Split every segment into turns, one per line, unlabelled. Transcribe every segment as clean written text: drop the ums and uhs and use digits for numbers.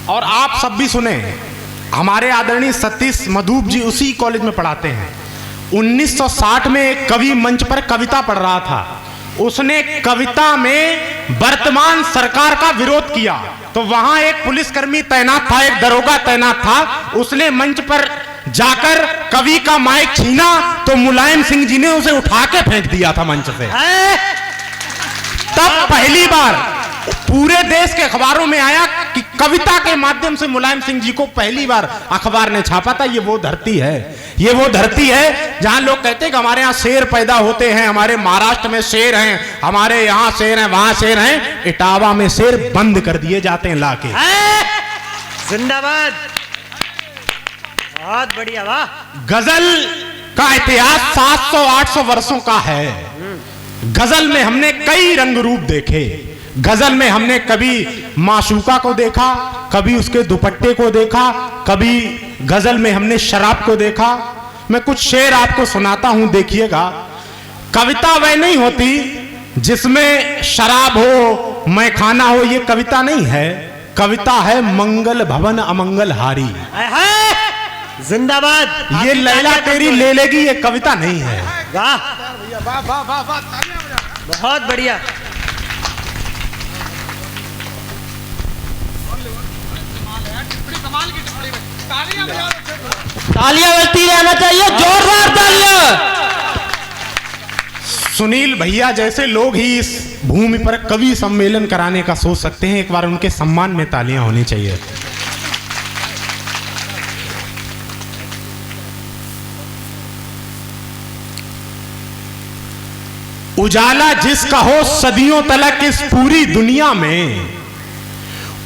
और आप सब भी सुने, हमारे आदरणीय सतीश मधुप जी उसी कॉलेज में पढ़ाते हैं। 1960 में एक कवि मंच पर कविता पढ़ रहा था, उसने कविता में वर्तमान सरकार का विरोध किया, तो वहां एक पुलिसकर्मी तैनात था, एक दरोगा तैनात था, उसने मंच पर जाकर कवि का माइक छीना तो मुलायम सिंह जी ने उसे उठा के फेंक दिया था मंच से। तब पहली बार पूरे देश के अखबारों में आया कि कविता के माध्यम से मुलायम सिंह जी को पहली बार अखबार ने छापा था। ये वो धरती है, ये वो धरती है जहां लोग कहते हैं कि हमारे यहाँ शेर पैदा होते हैं, हमारे महाराष्ट्र में शेर हैं, हमारे यहाँ शेर हैं, वहां शेर हैं, इटावा में शेर बंद कर दिए जाते हैं लाके।
जिंदाबाद, बहुत बढ़िया, वाह।
गजल का इतिहास 700-800 वर्षों का है। गजल में हमने कई रंग रूप देखे। गजल में हमने कभी माशूका को देखा, कभी उसके दुपट्टे को देखा, कभी गजल में हमने शराब को देखा। मैं कुछ शेर आपको सुनाता हूं, देखिएगा। कविता वह नहीं होती जिसमें शराब हो, मैखाना हो, ये कविता नहीं है। कविता है मंगल भवन अमंगल हारी।
जिंदाबाद।
ये लैला तेरी ले लेगी, ये कविता नहीं है।
वाह, बहुत बढ़िया।
तालियां बजती रहना चाहिए, जोरदार तालियां।
सुनील भैया जैसे लोग ही इस भूमि पर कवि सम्मेलन कराने का सोच सकते हैं। एक बार उनके सम्मान में तालियां होनी चाहिए। उजाला जिसका हो सदियों तलक इस पूरी दुनिया में,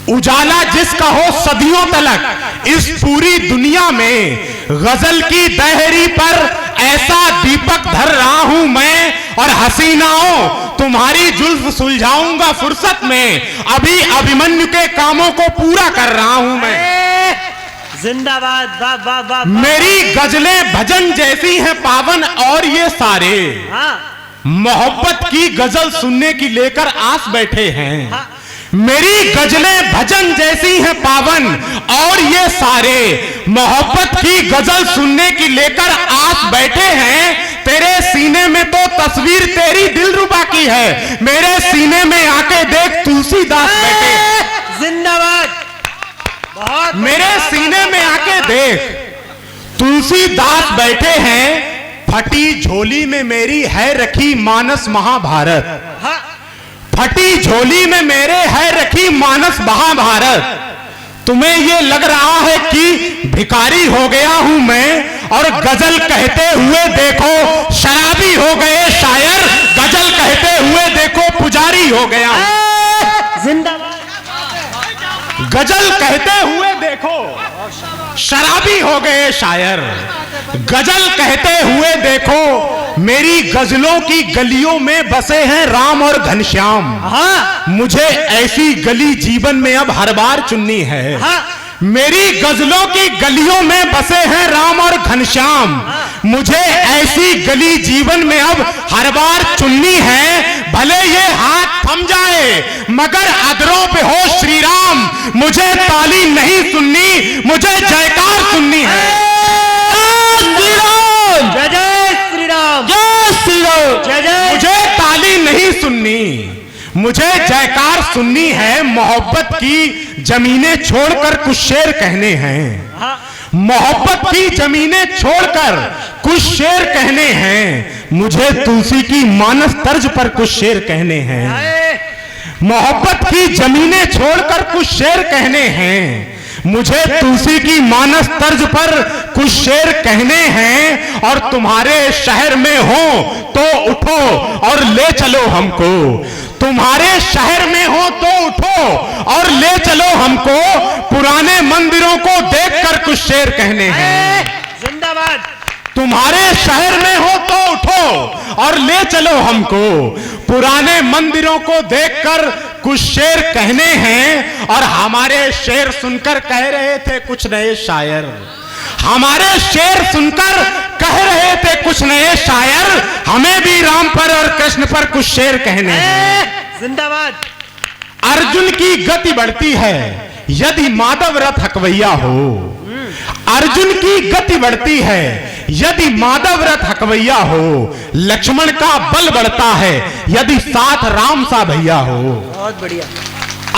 उजाला जिसका हो सदियों तलक इस पूरी दुनिया में, गजल की दहरी पर ऐसा दीपक धर रहा हूं मैं, और हसीनाओं तुम्हारी जुल्फ सुलझाऊंगा फुर्सत में, अभी अभिमन्यु के कामों को पूरा कर रहा हूं मैं।
जिंदाबाद, वाह वाह वाह।
मेरी गजलें भजन जैसी हैं पावन, और ये सारे मोहब्बत की गजल सुनने की लेकर आस बैठे हैं। मेरी गजलें भजन जैसी हैं पावन, और ये सारे मोहब्बत की गजल सुनने की लेकर आस बैठे हैं। तेरे सीने में तो तस्वीर तेरी दिलरुबा की है, मेरे सीने में आके देख तुलसीदास बैठे।
जिंदाबाद, बहुत।
मेरे सीने में आके देख तुलसीदास बैठे हैं। फटी झोली में मेरी है रखी मानस महाभारत, फटी झोली में मेरे है रखी मानस महाभारत। तुम्हें ये लग रहा है कि भिखारी हो गया हूं मैं, और गजल कहते हुए देखो शराबी हो गए शायर, गजल कहते हुए देखो पुजारी हो गया।
जिंदाबाद।
गजल कहते हुए देखो शराबी हो गए शायर, गजल कहते हुए देखो मेरी गजलों की गलियों में बसे हैं राम और घनश्याम। मुझे ऐसी गली जीवन में अब हर बार चुननी है। मेरी गजलों की गलियों में बसे हैं राम और घनश्याम, मुझे ऐसी गली जीवन में अब हर बार चुननी है। भले ये हाथ थम जाए मगर अधरों पे हो श्री राम, मुझे ताली नहीं सुननी, मुझे जयकार सुननी है।
जय जय श्री राम,
जय श्री राम,
जय जय।
मुझे ताली नहीं सुननी, मुझे जयकार सुननी है। मोहब्बत की जमीनें छोड़कर कुछ शेर कहने हैं, मोहब्बत की जमीनें छोड़कर कुछ शेर कहने हैं। मुझे तुलसी की मानस तर्ज पर कुछ शेर कहने हैं। मोहब्बत की जमीनें छोड़कर कुछ शेर कहने हैं, मुझे तुलसी की मानस तर्ज पर कुछ शेर कहने हैं। और तुम्हारे शहर में हो तो उठो और ले चलो हमको, तुम्हारे शहर में हो तो उठो और ले चलो हमको, पुराने मंदिरों को देखकर कुछ शेर कहने हैं।
जिंदाबाद।
तुम्हारे शहर में हो तो उठो और ले चलो हमको, पुराने मंदिरों को देखकर कुछ शेर कहने हैं। और हमारे शेर सुनकर कह रहे थे कुछ नए शायर, हमारे शेर सुनकर कह रहे थे कुछ नए शायर, हमें भी राम पर और कृष्ण पर कुछ शेर कहने हैं।
जिंदाबाद।
अर्जुन की गति बढ़ती है यदि माधव रथ हकवैया हो। अर्जुन की गति बढ़ती है यदि माधव रथ हकवैया हो। लक्ष्मण का बल बढ़ता है यदि साथ राम सा भैया हो।
बहुत बढ़िया।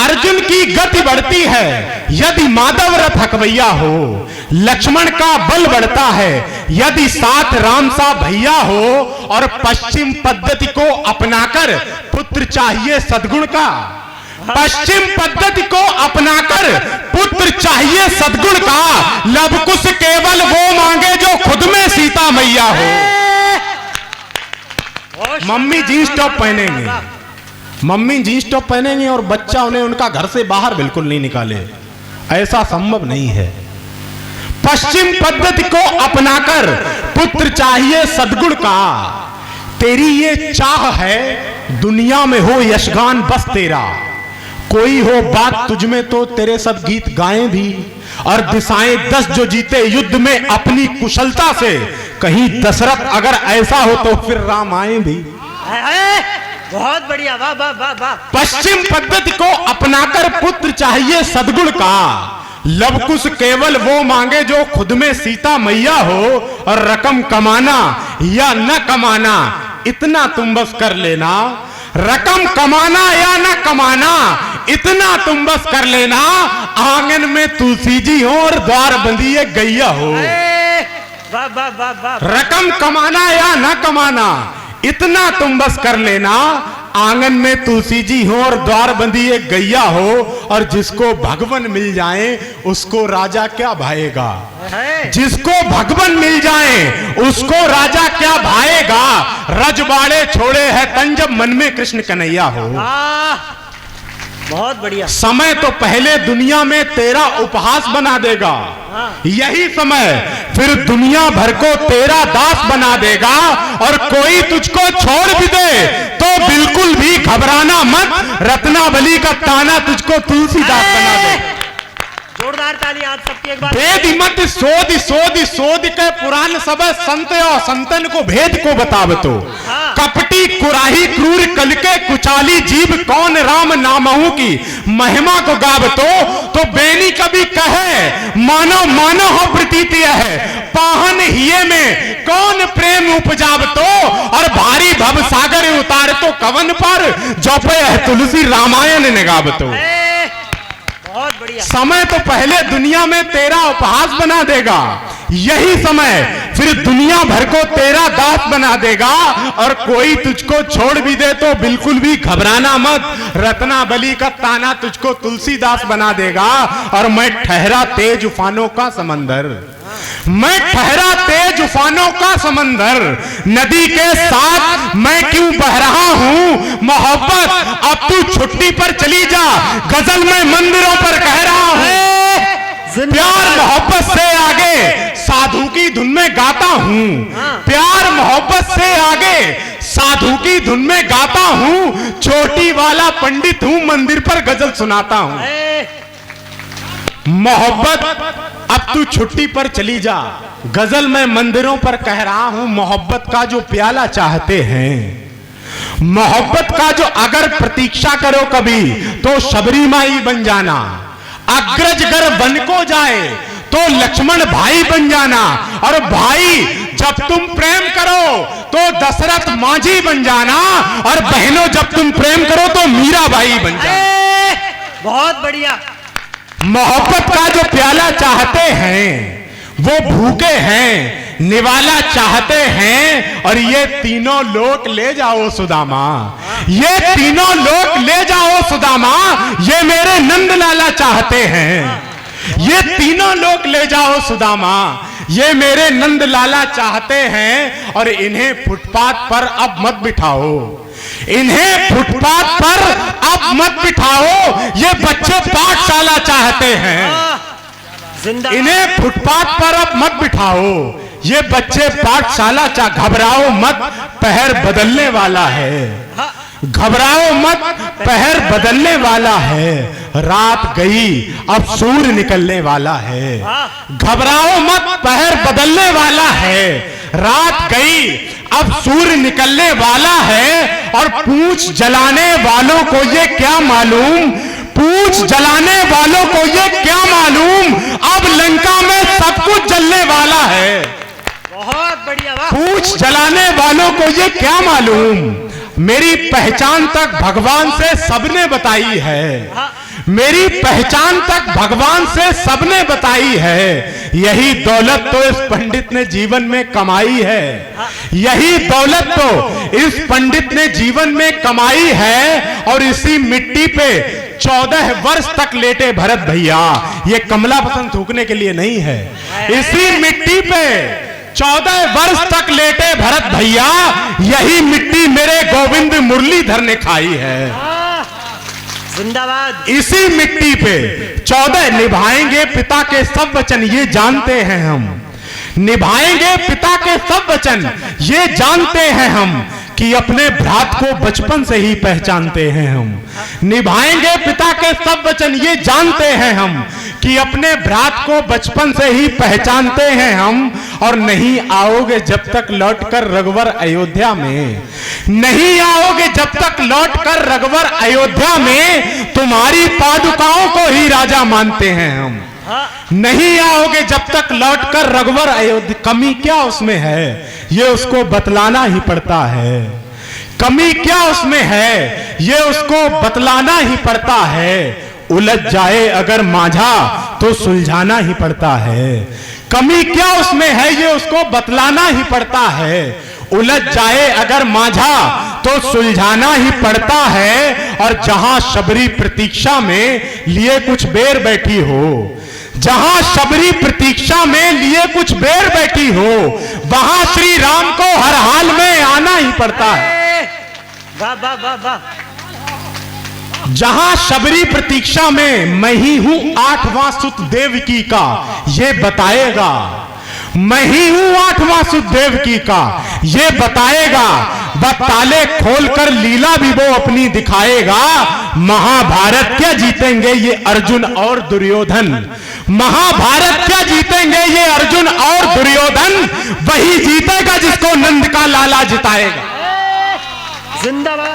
अर्जुन की गति बढ़ती है यदि माधव रथ हकवैया हो। लक्ष्मण का बल बढ़ता है यदि साथ राम सा भैया हो। और पश्चिम पद्धति को अपनाकर पुत्र चाहिए सद्गुण का। पश्चिम पद्धति को अपनाकर पुत्र चाहिए सद्गुण का। लवकुश केवल वो मांगे जो खुद में सीता मैया हो। मम्मी जींस टॉप पहनेंगे, मम्मी जींस टॉप पहनेंगे और बच्चा उन्हें उनका घर से बाहर बिल्कुल नहीं निकाले, ऐसा संभव नहीं है। पश्चिम पद्धति को अपनाकर पुत्र चाहिए सद्गुण का। तेरी ये चाह है दुनिया में हो यशगान बस तेरा। कोई हो बात तुझ में तो तेरे सब गीत गाएं भी। और दिशाएं 10 जो जीते युद्ध में अपनी कुशलता से। कहीं दशरथ अगर ऐसा हो तो फिर राम आए भी।
बहुत बढ़िया, वाह वाह वाह वाह।
पश्चिम पद्धति को अपनाकर पुत्र चाहिए सद्गुण का। लवकुश केवल वो मांगे जो खुद में सीता मैया हो। और रकम कमाना या न कमाना इतना तुम बस कर लेना। रकम कमाना या न कमाना इतना तुम बस कर लेना। आंगन में तुलसी जी हो और द्वार बंदी एक गैया हो।
वाह वाह वाह वाह।
रकम कमाना या न कमाना इतना तुम बस कर लेना। आंगन में तुलसी जी हो और द्वार बंदी एक गैया हो। और जिसको भगवान मिल जाए उसको राजा क्या भाएगा। जिसको भगवान मिल जाए उसको राजा क्या भाएगा। रजवाड़े छोड़े है तन जब मन में कृष्ण कन्हैया हो।
बहुत बढ़िया।
समय तो पहले दुनिया में तेरा उपहास बना देगा। यही समय फिर दुनिया भर को तेरा दास बना देगा। और कोई तुझको छोड़ भी दे तो बिल्कुल भी घबराना मत। रत्नावली का ताना तुझको तुलसीदास बना दे।
जोरदार ताली आप सबकी एक बार।
भेद मत सोध सोध सोध के पुराण सब संत और संतन को भेद को बताव तो। कपटी कुराही क्रूर कल के कुचाली जीव कौन राम नामहु की महिमा को गाव तो बेनी कभी कहे मानो मानो हो प्रतीत है। पाहन हिये में कौन प्रेम उपजाव तो। और भारी भव सागर उतार तो कवन पर जपे है तुलसी रामायण निगाव तो।
बहुत बढ़िया।
समय तो पहले दुनिया में तेरा उपहास बना देगा। यही समय फिर दुनिया भर को तेरा दास बना देगा। और कोई तुझको छोड़ भी दे तो बिल्कुल भी घबराना मत। रत्नावली का ताना तुझको तुलसीदास बना देगा। और मैं ठहरा तेज उफानों का समंदर। मैं ठहरा तेज उफानों का समंदर। नदी के साथ मैं क्यों बह रहा हूं। मोहब्बत अब तू छुट्टी पर चली जा। गजल में मंदिरों पर कह रहा हूं। प्यार मोहब्बत से आगे साधु की धुन में गाता हूं। प्यार मोहब्बत से आगे साधु की धुन में गाता हूं। चोटी वाला पंडित हूं मंदिर पर गजल सुनाता हूं। मोहब्बत अब तू छुट्टी पर चली जा। गजल में मंदिरों पर कह रहा हूं। मोहब्बत का जो प्याला चाहते हैं, मोहब्बत का जो अगर प्रतीक्षा करो कभी तो शबरी माई बन जाना। अग्रज गर बन को जाए तो लक्ष्मण भाई बन जाना। और भाई जब तुम प्रेम करो तो दशरथ मांझी बन जाना। और बहनों जब तुम प्रेम करो तो मीरा बाई बन जाना।
बहुत बढ़िया।
मोहब्बत का जो प्याला चाहते हैं वो भूखे हैं निवाला चाहते हैं। और ये तीनों लोग ले जाओ सुदामा। ये तीनों लोग ले जाओ सुदामा। ये मेरे नंद लाला चाहते हैं। ये तीनों लोग ले जाओ सुदामा। ये मेरे नंद लाला चाहते हैं। और इन्हें फुटपाथ पर अब मत बिठाओ। इन्हें फुटपाथ पर अब मत बिठाओ। ये बच्चे पाठशाला चाहते हैं। इन्हें फुटपाथ पर अब मत बिठाओ। ये बच्चे पाठशाला घबराओ मत पहर बदलने वाला है। घबराओ मत पहर बदलने वाला है। रात गई अब सूर्य निकलने वाला है। घबराओ मत पहर बदलने वाला है। रात गई अब सूर्य निकलने वाला है। और पूंछ जलाने वालों को ये क्या मालूम पूछ जलाने वालों को ये क्या मालूम, अब लंका में सब कुछ जलने वाला है।
बहुत बढ़िया वाह।
पूछ जलाने वालों को ये क्या मालूम, मेरी पहचान तक भगवान से सबने बताई है। मेरी पहचान तक भगवान से सबने बताई है। यही दौलत तो इस पंडित ने जीवन में कमाई है। यही दौलत तो इस पंडित ने जीवन में कमाई है। और इसी मिट्टी पे 14 वर्ष तक लेटे भरत भैया, ये कमला पसंद थूकने के लिए नहीं है। इसी मिट्टी पे 14 वर्ष तक लेटे भरत भैया, यही मिट्टी मेरे गोविंद मुरलीधर ने खाई है।
जिंदाबाद।
इसी मिट्टी पे 14 निभाएंगे पिता के सब वचन, ये जानते हैं हम। निभाएंगे पिता के सब वचन, ये जानते हैं हम कि अपने भ्रात को बचपन से ही पहचानते हैं हम। निभाएंगे पिता के सब वचन, ये जानते हैं हम कि अपने भ्रात को बचपन से ही पहचानते हैं हम। और नहीं आओगे जब तक लौटकर रघुवर अयोध्या में, नहीं आओगे जब तक लौटकर रघुवर अयोध्या में, तुम्हारी पादुकाओं को ही राजा मानते हैं हम। नहीं आओगे जब तक लौटकर रघुवर अयोध्या। कमी क्या उसमें है, ये उसको बतलाना ही पड़ता है। कमी क्या उसमें है, ये उसको बतलाना ही पड़ता है। उलझ जाए अगर माझा तो सुलझाना ही पड़ता है। कमी क्या उसमें है, ये उसको बतलाना ही पड़ता है। उलझ जाए अगर माझा तो सुलझाना ही पड़ता है। और जहां शबरी प्रतीक्षा में लिए कुछ बेर बैठी हो, जहां शबरी प्रतीक्षा में लिए कुछ बेर बैठी हो, वहां श्री राम को हर हाल में आना ही पड़ता है।
वाह वाह वाह वाह।
जहां शबरी प्रतीक्षा में मैं ही हूं 8वां सुत देवकी का, ये बताएगा। मैं ही हूं 8वां सुत देवकी का, ये बताएगा। ताले खोलकर लीला भी वो अपनी दिखाएगा। महाभारत क्या जीतेंगे ये अर्जुन और दुर्योधन, महाभारत क्या जीतेंगे ये अर्जुन और दुर्योधन। वही जीतेगा जिसको नंद का लाला जिताएगा।
जिंदाबाद।